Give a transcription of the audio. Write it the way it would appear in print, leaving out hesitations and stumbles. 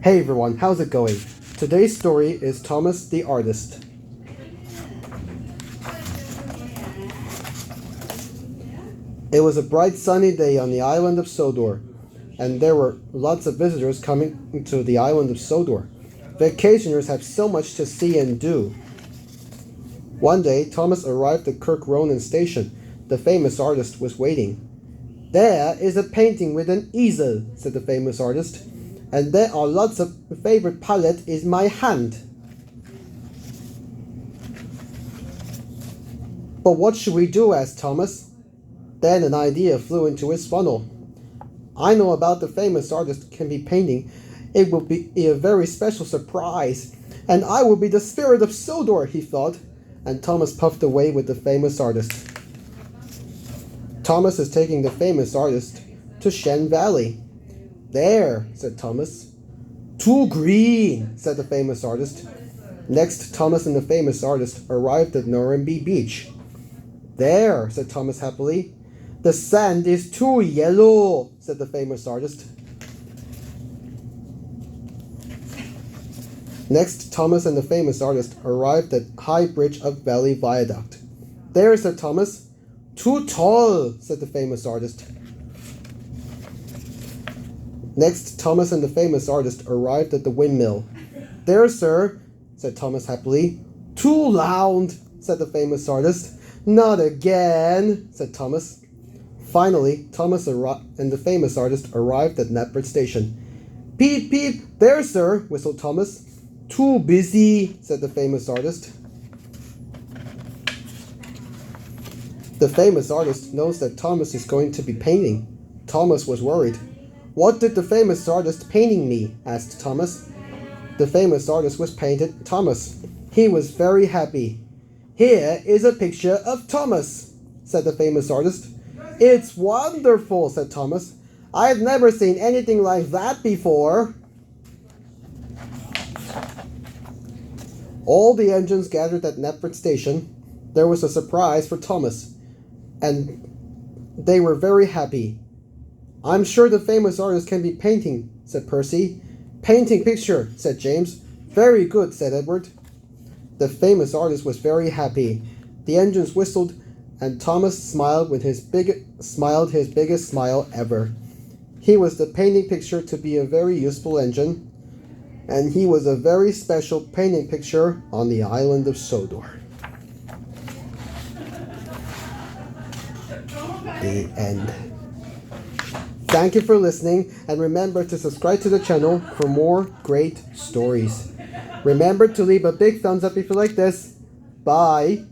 Hey everyone, how's it going? Today's story is Thomas the Artist. It was a bright sunny day on the island of Sodor, and there were lots of visitors coming to the island of Sodor. Vacationers have so much to see and do. One day, Thomas arrived at Kirk Ronan Station. The famous artist was waiting. "There is a painting with an easel," said the famous artist, "and there are lots of favorite palette in my hand." "But what should we do?" asked Thomas. Then an idea flew into his funnel. "I know about the famous artist can be painting. It will be a very special surprise, and I will be the spirit of Sodor," he thought, and Thomas puffed away with the famous artist. Thomas is taking the famous artist to Shen Valley. "There," said Thomas. "Too green," said the famous artist. Next, Thomas and the famous artist arrived at Norimbi Beach. "There," said Thomas happily. "The sand is too yellow," said the famous artist. Next, Thomas and the famous artist arrived at High Bridge of Valley Viaduct. "There," said Thomas. "Too tall," said the famous artist. Next, Thomas and the famous artist arrived at the windmill. "There, sir," said Thomas happily. "Too loud," said the famous artist. "Not again," said Thomas. Finally, Thomas and the famous artist arrived at Knapford Station. "Peep, peep, there, sir," whistled Thomas. "Too busy," said the famous artist. The famous artist knows that Thomas is going to be painting. Thomas was worried. "What did the famous artist painting me?" asked Thomas. The famous artist was painted Thomas. He was very happy. "Here is a picture of Thomas," said the famous artist. "It's wonderful," said Thomas. "I've never seen anything like that before." All the engines gathered at Knapford Station. There was a surprise for Thomas, and they were very happy. "I'm sure the famous artist can be painting," said Percy. "Painting picture," said James. "Very good," said Edward. The famous artist was very happy. The engines whistled, and Thomas smiled his biggest smile ever. He was the painting picture to be a very useful engine, and he was a very special painting picture on the island of Sodor. The end. Thank you for listening, and remember to subscribe to the channel for more great stories. Remember to leave a big thumbs up if you like this. Bye.